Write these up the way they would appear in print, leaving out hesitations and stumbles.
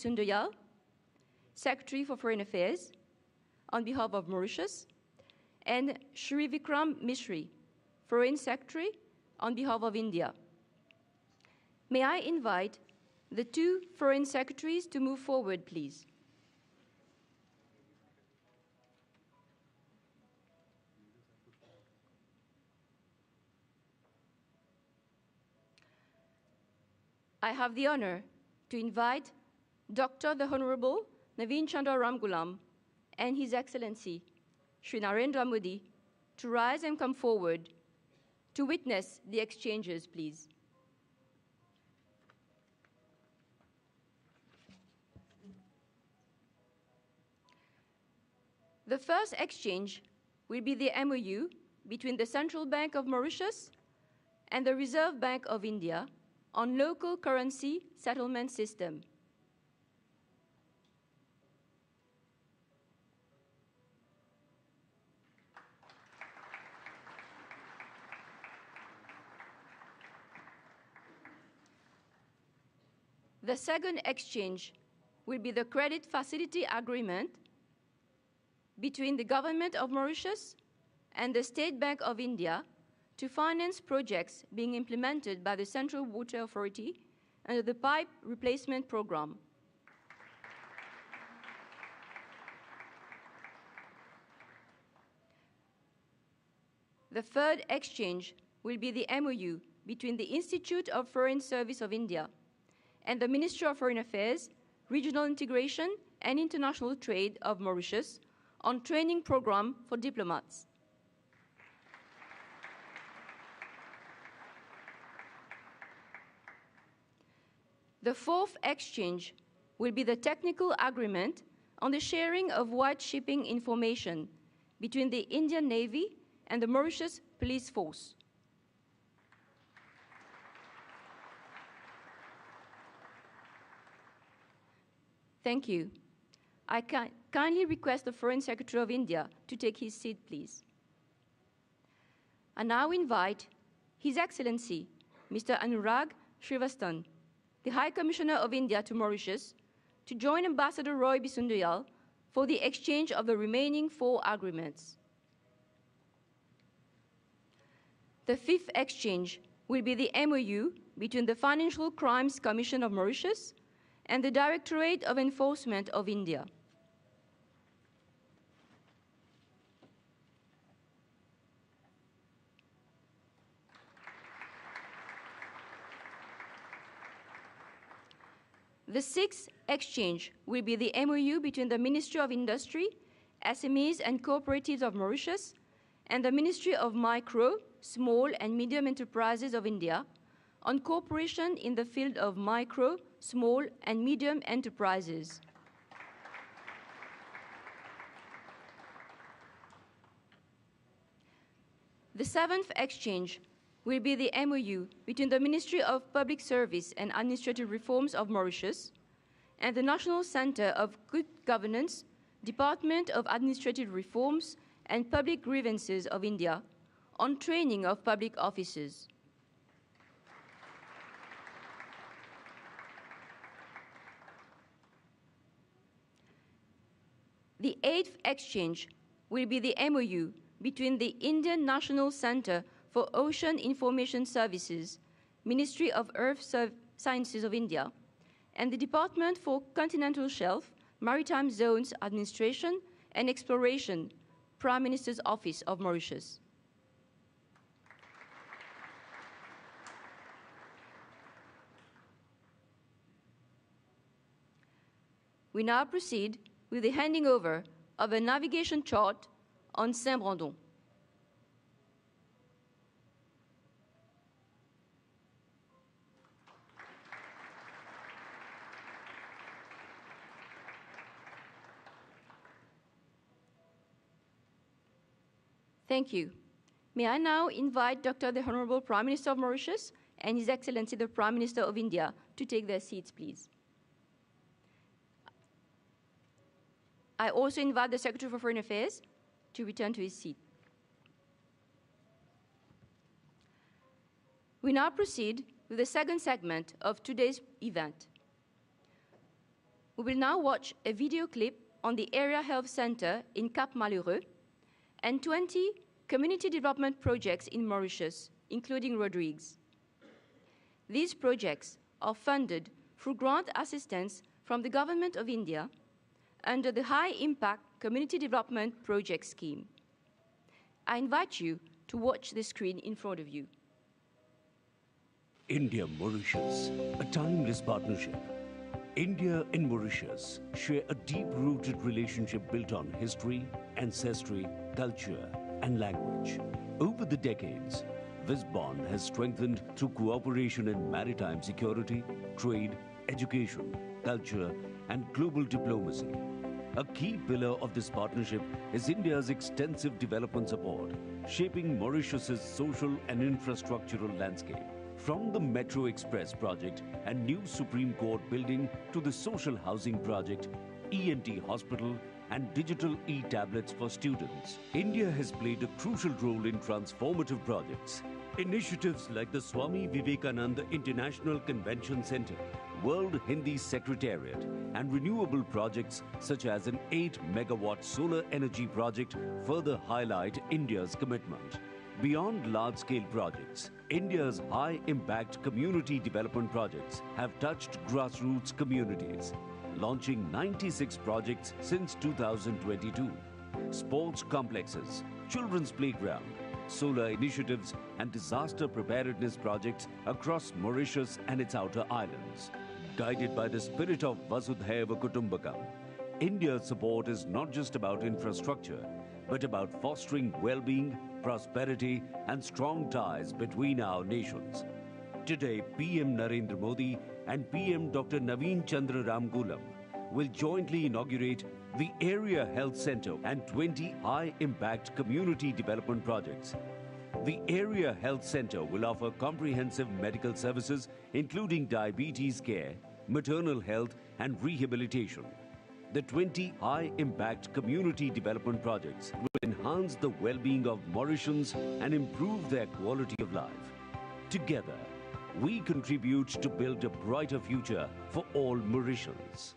Bisundoyal, Secretary for Foreign Affairs, on behalf of Mauritius, and Shri Vikram Mishri, Foreign Secretary, on behalf of India. May I invite the two Foreign Secretaries to move forward, please. I have the honor to invite Dr. the Honorable Naveen Chandra Ramgoolam and His Excellency Shri Narendra Modi to rise and come forward to witness the exchanges, please. The first exchange will be the MOU between the Central Bank of Mauritius and the Reserve Bank of India on local currency settlement system. The second exchange will be the credit facility agreement between the Government of Mauritius and the State Bank of India to finance projects being implemented by the Central Water Authority under the Pipe Replacement Program. The third exchange will be the MOU between the Institute of Foreign Service of India and the Ministry of Foreign Affairs, Regional Integration and International Trade of Mauritius on training program for diplomats. The fourth exchange will be the technical agreement on the sharing of white shipping information between the Indian Navy and the Mauritius Police Force. Thank you. I kindly request the Foreign Secretary of India to take his seat, please. I now invite His Excellency, Mr. Anurag Srivastava, the High Commissioner of India to Mauritius, to join Ambassador Roy Bisundoyal for the exchange of the remaining four agreements. The fifth exchange will be the MOU between the Financial Crimes Commission of Mauritius and the Directorate of Enforcement of India. The sixth exchange will be the MOU between the Ministry of Industry, SMEs and Cooperatives of Mauritius and the Ministry of Micro, Small and Medium Enterprises of India on cooperation in the field of micro, small and medium enterprises. The seventh exchange will be the MOU between the Ministry of Public Service and Administrative Reforms of Mauritius and the National Center of Good Governance, Department of Administrative Reforms and Public Grievances of India on training of public officers. The eighth exchange will be the MOU between the Indian National Center for Ocean Information Services, Ministry of Earth Sciences of India, and the Department for Continental Shelf, Maritime Zones Administration and Exploration, Prime Minister's Office of Mauritius. We now proceed with the handing over of a navigation chart on Saint-Brandon. Thank you. May I now invite Dr. the Honorable Prime Minister of Mauritius and His Excellency the Prime Minister of India to take their seats, please. I also invite the Secretary for Foreign Affairs to return to his seat. We now proceed with the second segment of today's event. We will now watch a video clip on the Area Health Center in Cap Malheureux and 20 community development projects in Mauritius, including Rodrigues. These projects are funded through grant assistance from the Government of India under the High Impact Community Development Project Scheme. I invite you to watch the screen in front of you. India-Mauritius, a timeless partnership. India and Mauritius share a deep-rooted relationship built on history, ancestry, culture, and language. Over the decades, this bond has strengthened through cooperation in maritime security, trade, education, culture, and global diplomacy. A key pillar of this partnership is India's extensive development support, shaping Mauritius's social and infrastructural landscape. From the Metro Express project and new Supreme Court building to the social housing project, ENT hospital, and digital e-tablets for students, India has played a crucial role in transformative projects. Initiatives like the Swami Vivekananda International Convention Center, World Hindi Secretariat, and renewable projects such as an 8-megawatt solar energy project further highlight India's commitment. Beyond large-scale projects, India's high-impact community development projects have touched grassroots communities, launching 96 projects since 2022. Sports complexes, children's playground, solar initiatives, and disaster preparedness projects across Mauritius and its outer islands. Guided by the spirit of Vasudhaiva Kutumbakam, India's support is not just about infrastructure, but about fostering well-being, prosperity, and strong ties between our nations. Today, PM Narendra Modi and PM Dr. Naveen Chandra Ramgoolam will jointly inaugurate the Area Health Center and 20 high-impact community development projects. The Area Health Center will offer comprehensive medical services, including diabetes care, maternal health, and rehabilitation. The 20 high-impact community development projects will enhance the well-being of Mauritians and improve their quality of life. Together, we contribute to build a brighter future for all Mauritians.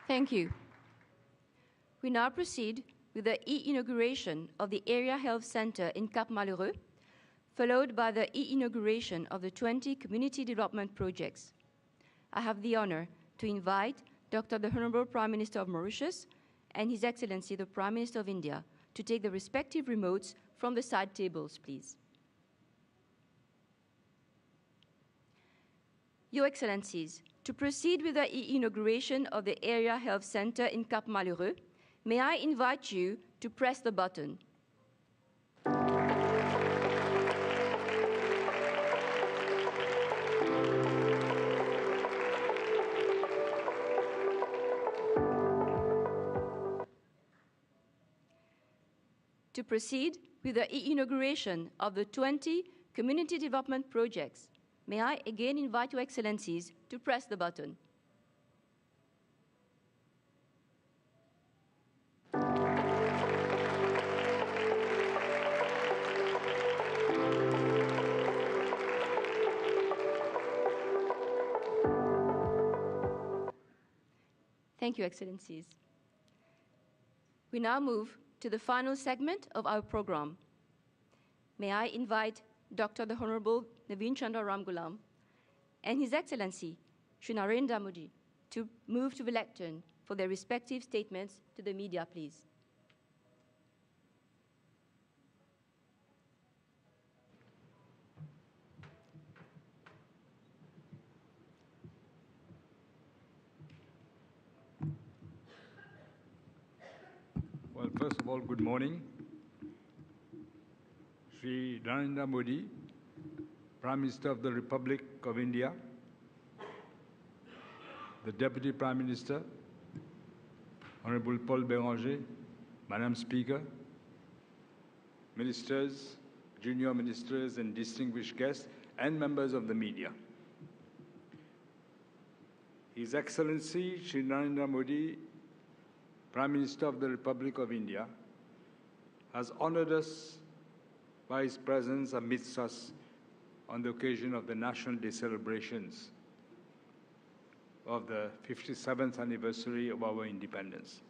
Thank you. We now proceed with the e-inauguration of the Area Health Center in Cap Malheureux, followed by the e-inauguration of the 20 community development projects. I have the honor to invite Dr. the Honorable Prime Minister of Mauritius and His Excellency the Prime Minister of India to take the respective remotes from the side tables, please. Your Excellencies, to proceed with the inauguration of the Area Health Center in Cap Malheureux, may I invite you to press the button. To proceed with the inauguration of the 20 community development projects, may I again invite Your Excellencies to press the button. Thank you, Excellencies. We now move to the final segment of our program. May I invite Dr. the Honorable Naveen Chandra Ramgoolam and His Excellency Shri Narendra Modi to move to the lectern for their respective statements to the media, please. Well, first of all, good morning. Shri Narendra Modi, Prime Minister of the Republic of India, the Deputy Prime Minister, Honorable Paul Béranger, Madam Speaker, Ministers, Junior Ministers and distinguished guests, and members of the media. His Excellency Shri Narendra Modi, Prime Minister of the Republic of India, has honored us by his presence amidst us on the occasion of the National Day celebrations of the 57th anniversary of our independence.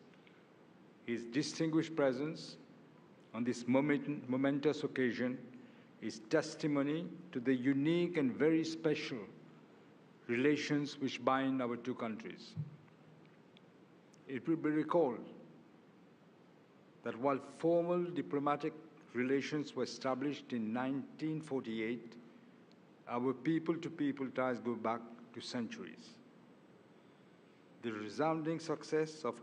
His distinguished presence on this momentous occasion is testimony to the unique and very special relations which bind our two countries. It will be recalled that while formal diplomatic relations were established in 1948, our people-to-people ties go back to centuries. The resounding success of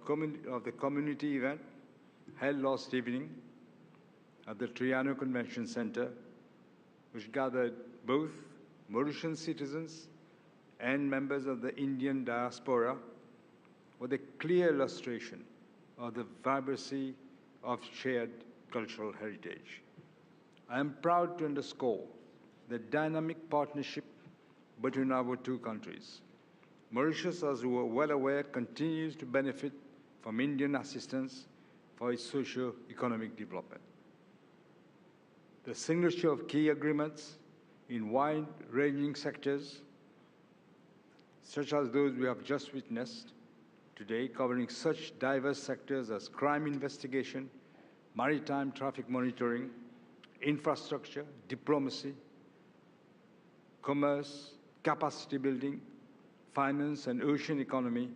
the community event held last evening at the Triano Convention Center, which gathered both Mauritian citizens and members of the Indian diaspora, was a clear illustration of the vibrancy of shared cultural heritage. I am proud to underscore the dynamic partnership between our two countries. Mauritius, as we are well aware, continues to benefit from Indian assistance for its socio-economic development. The signature of key agreements in wide-ranging sectors, such as those we have just witnessed today, covering such diverse sectors as crime investigation, maritime traffic monitoring, infrastructure, diplomacy, commerce, capacity building, finance and ocean economy,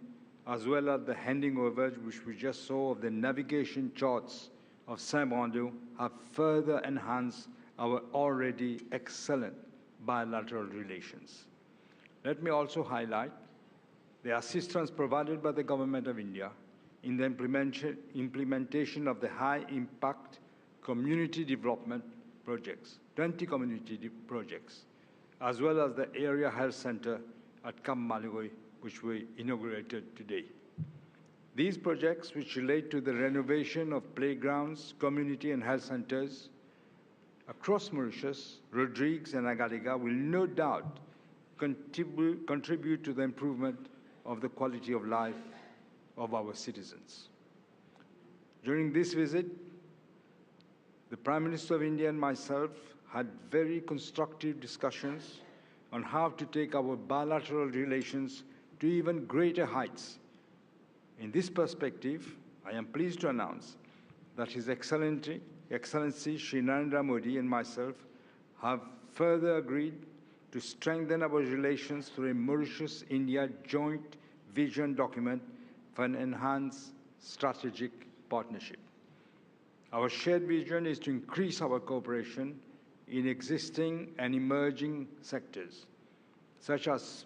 as well as the handing over, which we just saw, of the navigation charts of Saint-Brando, have further enhanced our already excellent bilateral relations. Let me also highlight the assistance provided by the Government of India in the implementation of the high-impact community development projects, 20 community projects, as well as the area health center at Camp Malloy, which we inaugurated today. These projects, which relate to the renovation of playgrounds, community and health centers across Mauritius, Rodrigues and Agadiga, will no doubt contribute to the improvement of the quality of life of our citizens. During this visit, the Prime Minister of India and myself had very constructive discussions on how to take our bilateral relations to even greater heights. In this perspective, I am pleased to announce that His Excellency Shri Narendra Modi and myself have further agreed to strengthen our relations through a Mauritius-India joint vision document for an enhanced strategic partnership. Our shared vision is to increase our cooperation in existing and emerging sectors, such as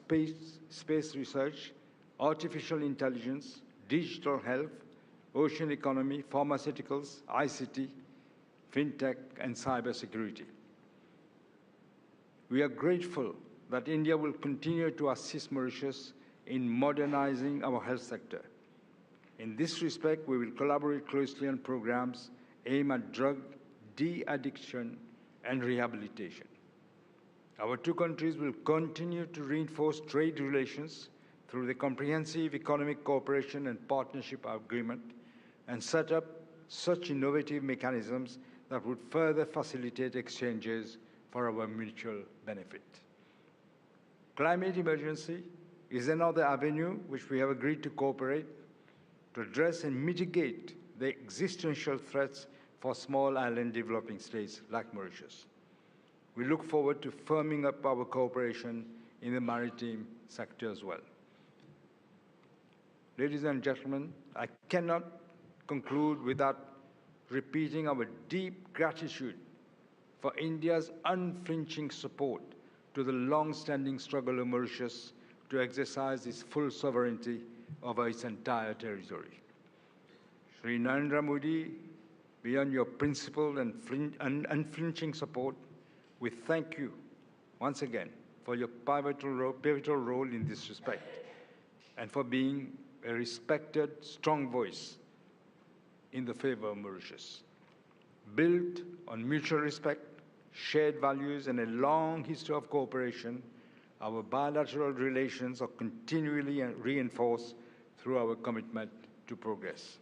space research, artificial intelligence, digital health, ocean economy, pharmaceuticals, ICT, fintech, and cybersecurity. We are grateful that India will continue to assist Mauritius in modernizing our health sector. In this respect, we will collaborate closely on programs aimed at drug de-addiction and rehabilitation. Our two countries will continue to reinforce trade relations through the Comprehensive Economic Cooperation and Partnership Agreement and set up such innovative mechanisms that would further facilitate exchanges for our mutual benefit. Climate emergency is another avenue which we have agreed to cooperate to address and mitigate the existential threats for small island developing states like Mauritius. We look forward to firming up our cooperation in the maritime sector as well. Ladies and gentlemen, I cannot conclude without repeating our deep gratitude for India's unflinching support to the long-standing struggle of Mauritius to exercise its full sovereignty over its entire territory. Shri Narendra Modi, beyond your principled and unflinching support, we thank you once again for your pivotal role in this respect and for being a respected, strong voice in the favor of Mauritius. Built on mutual respect, shared values, and a long history of cooperation, our bilateral relations are continually reinforced through our commitment to progress.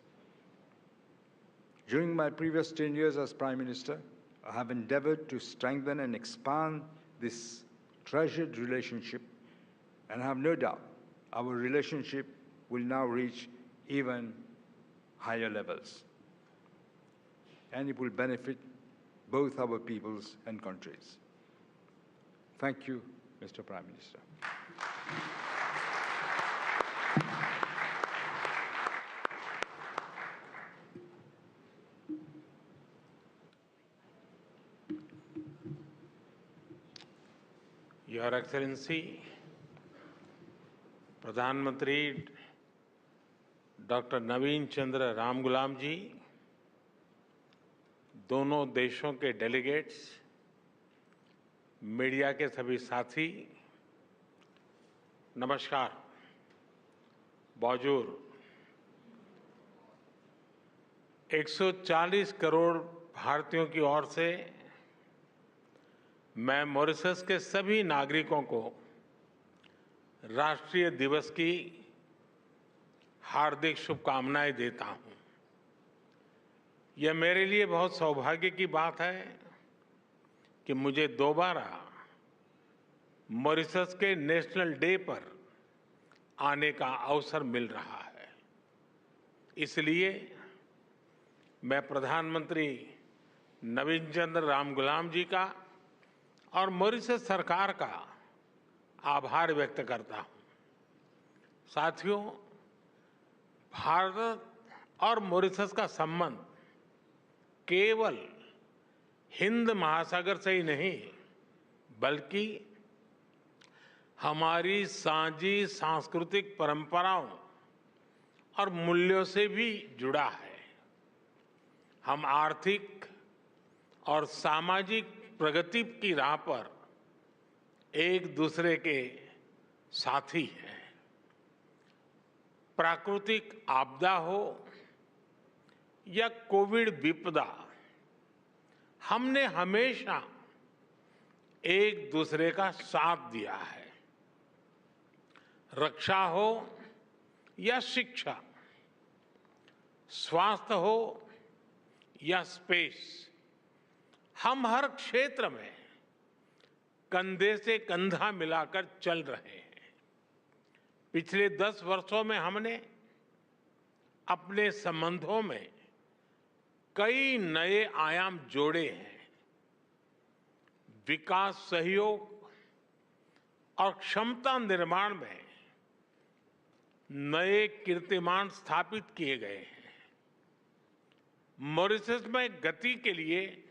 During my previous 10 years as Prime Minister, I have endeavored to strengthen and expand this treasured relationship, and I have no doubt our relationship will now reach even higher levels, and it will benefit both our peoples and countries. Thank you, Mr. Prime Minister. Your Excellency, प्रधानमंत्री doctor नवीन चंद्र रामगुलाम जी, दोनों देशों के delegates, media के सभी साथी, नमस्कार। बौजूर 140 करोड़ भारतीयों की ओर से मैं मॉरिशस के सभी नागरिकों को राष्ट्रीय दिवस की हार्दिक शुभकामनाएं देता हूं। यह मेरे लिए बहुत सौभाग्य की बात है कि मुझे दोबारा मॉरिशस के नेशनल डे पर आने का अवसर मिल रहा है। इसलिए मैं प्रधानमंत्री नवीन चंद्र रामगुलाम जी का और मॉरिशस सरकार का आभार व्यक्त करता हूं। साथियों, भारत और मॉरिशस का संबंध केवल हिंद महासागर से ही नहीं, बल्कि हमारी साझी सांस्कृतिक परंपराओं और मूल्यों से भी जुड़ा है। हम आर्थिक और सामाजिक प्रगति की राह पर एक दूसरे के साथी हैं। प्राकृतिक आपदा हो या कोविड विपदा, हमने हमेशा एक दूसरे का साथ दिया है। रक्षा हो या शिक्षा, स्वास्थ्य हो या स्पेस, हम हर क्षेत्र में कंधे से कंधा मिलाकर चल रहे हैं। पिछले 10 वर्षों में हमने अपने संबंधों में कई नए आयाम जोड़े हैं। विकास सहयोग और क्षमता निर्माण में नए कीर्तिमान स्थापित किए गए हैं। मॉरिशस में गति के लिए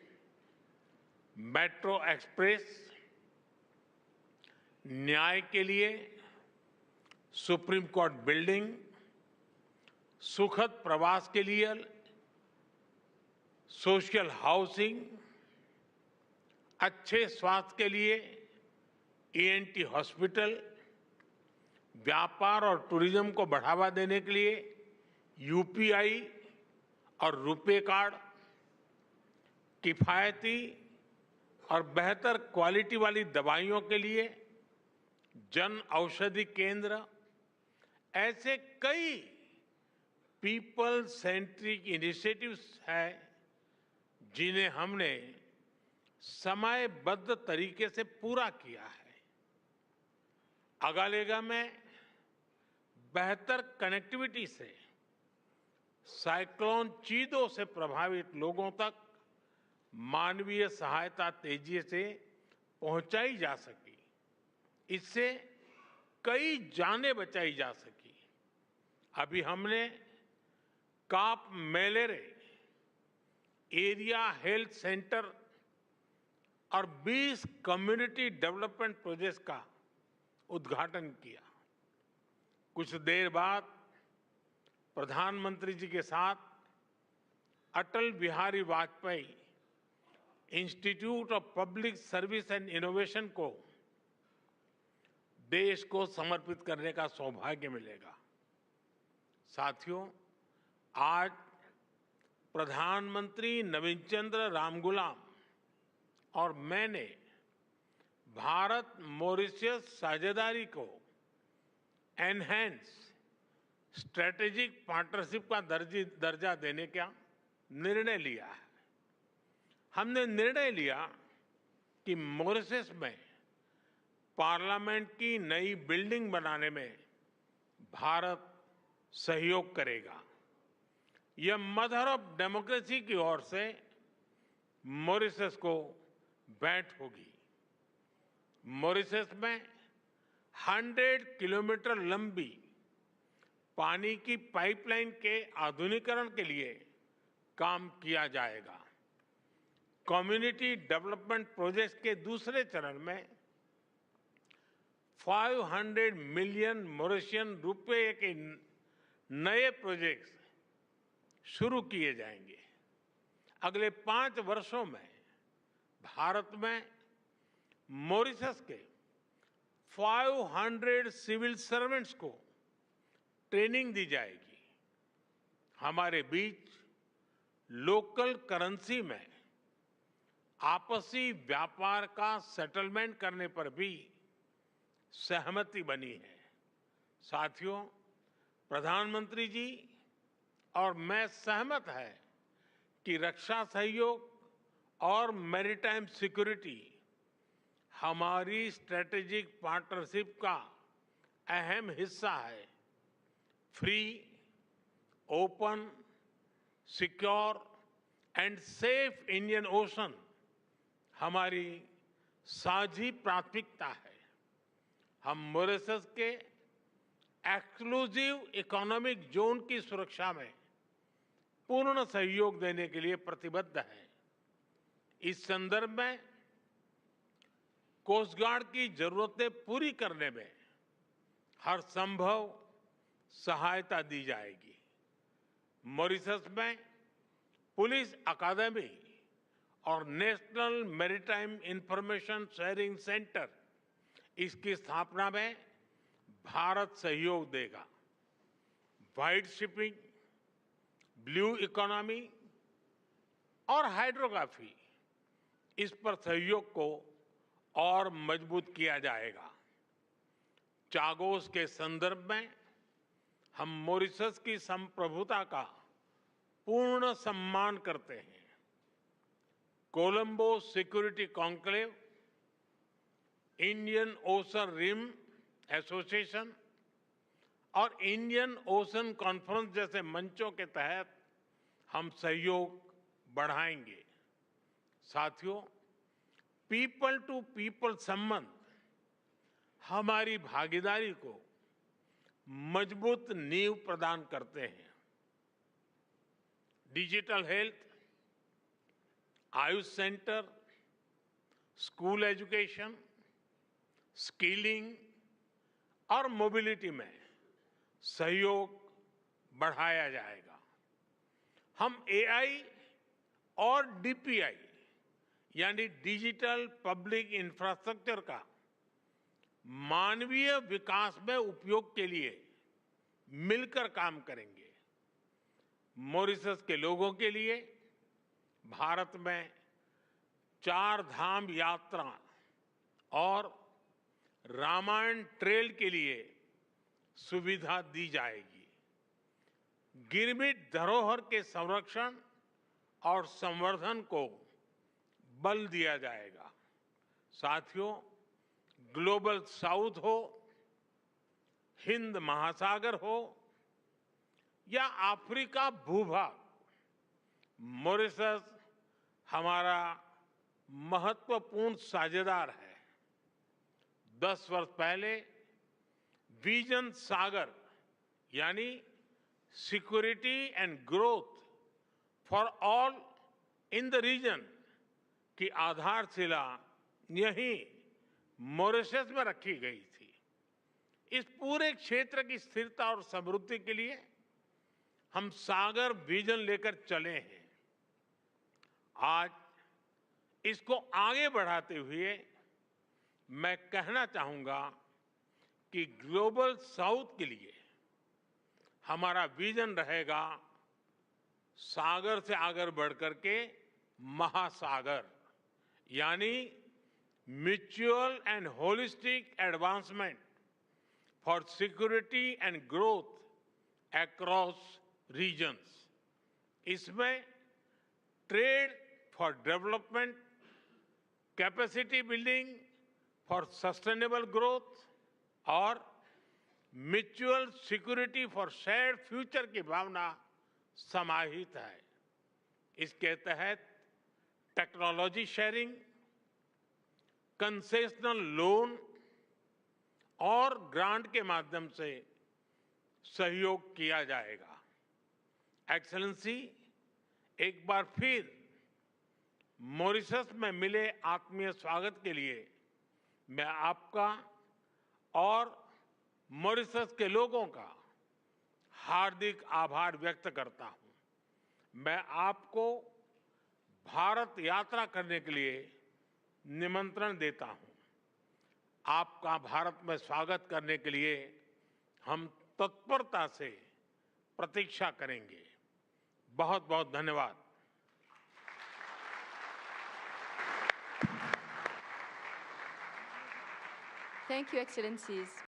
मेट्रो एक्सप्रेस, न्याय के लिए सुप्रीम कोर्ट बिल्डिंग, सुखद प्रवास के लिए सोशल हाउसिंग, अच्छे स्वास्थ्य के लिए ईएनटी हॉस्पिटल, व्यापार और टूरिज्म को बढ़ावा देने के लिए यूपीआई और रुपे कार्ड, किफायती और बेहतर क्वालिटी वाली दवाइयों के लिए जन औषधि केंद्र, ऐसे कई पीपल सेंट्रिक इनिशिएटिव्स हैं जिन्हें हमने समयबद्ध तरीके से पूरा किया है। अगालेगा में बेहतर कनेक्टिविटी से साइक्लोन चीदो से प्रभावित लोगों तक मानवीय सहायता तेजी से पहुंचाई जा सकी। इससे कई जानें बचाई जा सकी। अभी हमने काप मेलेरे एरिया हेल्थ सेंटर और 20 कम्युनिटी डेवलपमेंट प्रोजेक्ट्स का उद्घाटन किया। कुछ देर बाद प्रधानमंत्री जी के साथ Atal Bihari Vajpayee institute of public service and innovation को देश को समर्पित करने का सौभाग्य मिलेगा। साथियों, आज प्रधानमंत्री नवीन चंद्र रामगुलाम और मैंने भारत मॉरिशस साझेदारी को एनहेंस स्ट्रेटेजिक पार्टनरशिप का दर्जा देने का निर्णय लिया है। हमने निर्णय लिया कि मॉरिशस में पार्लियामेंट की नई बिल्डिंग बनाने में भारत सहयोग करेगा। यह मदर ऑफ डेमोक्रेसी की ओर से मॉरिशस को भेंट होगी। मॉरिशस में 100 किलोमीटर लंबी पानी की पाइपलाइन के आधुनिकीकरण के लिए काम किया जाएगा। कम्युनिटी डेवलपमेंट प्रोजेक्ट्स के दूसरे चरण में 500 मिलियन मॉरिशियन रुपए के नए प्रोजेक्ट्स शुरू किए जाएंगे। अगले 5 वर्षों में भारत में मॉरिशस के 500 सिविल सर्वेंट्स को ट्रेनिंग दी जाएगी। हमारे बीच लोकल करेंसी में आपसी व्यापार का सेटलमेंट करने पर भी सहमति बनी है। साथियों, प्रधानमंत्री जी और मैं सहमत है कि रक्षा सहयोग और मैरीटाइम सिक्योरिटी हमारी स्ट्रेटेजिक पार्टनरशिप का अहम हिस्सा है। Free, open, secure and safe Indian ocean हमारी साझी प्राथमिकता है। हम मॉरिशस के एक्सक्लूसिव इकोनॉमिक जोन की सुरक्षा में पूर्ण सहयोग देने के लिए प्रतिबद्ध हैं। इस संदर्भ में कोस्ट गार्ड की जरूरतें पूरी करने में हर संभव सहायता दी जाएगी। मॉरिशस में पुलिस अकादमी और national maritime information sharing centre, इसकी स्थापना में भारत सहयोग देगा। व्हाइट शिपिंग, ब्लू इकोनॉमी और हाइड्रोग्राफी, इस पर सहयोग को और मजबूत किया जाएगा। चागोस के संदर्भ में हम मॉरिशस की संप्रभुता का पूर्ण सम्मान करते हैं। Colombo security conclave, Indian Ocean Rim Association और इंडियन ओशन कॉन्फ्रेंस जैसे मंचों के तहत हम सहयोग बढ़ाएंगे। साथियों, पीपल टू पीपल संबंध हमारी भागीदारी को मजबूत नींव प्रदान करते हैं। Digital health, Ayush centre, school education, skilling और मोबिलिटी में सहयोग बढ़ाया जाएगा। हम एआई और डीपीआई यानी डिजिटल पब्लिक इंफ्रास्ट्रक्चर का मानवीय विकास में उपयोग के लिए मिलकर काम करेंगे। मॉरिशस के लोगों के लिए भारत में 4 धाम यात्रा और रामायण ट्रेल के लिए सुविधा दी जाएगी। गिरमिट धरोहर के संरक्षण और संवर्धन को बल दिया जाएगा। साथियों, ग्लोबल साउथ हो, हिंद महासागर हो या अफ्रीका भूभाग, मॉरिशस हमारा महत्वपूर्ण साझेदार है। 10 वर्ष पहले विजन सागर यानी security and growth for all in the region की आधारशिला यहीं मॉरिशस में रखी गई थी। इस पूरे क्षेत्र की स्थिरता और समृद्धि के लिए हम सागर विजन लेकर चले हैं। आज इसको आगे बढ़ाते हुए मैं कहना चाहूंगा कि ग्लोबल साउथ के लिए हमारा विजन रहेगा सागर से आगे बढ़कर के महासागर, यानी mutual and holistic advancement for security and growth across regions. इसमें trade for development, capacity building, for sustainable growth और mutual security for shared future की भावना समाहित है। इसके तहत टेक्नोलॉजी शेयरिंग, कंसेशनल लोन और ग्रांट के माध्यम से सहयोग किया जाएगा। एक्सेलेंसी, एक बार फिर मॉरिशस में मिले आत्मीय स्वागत के लिए मैं आपका और मॉरिशस के लोगों का हार्दिक आभार व्यक्त करता हूं। मैं आपको भारत यात्रा करने के लिए निमंत्रण देता हूं। आपका भारत में स्वागत करने के लिए हम तत्परता से प्रतीक्षा करेंगे। बहुत बहुत धन्यवाद। Thank you, Excellencies.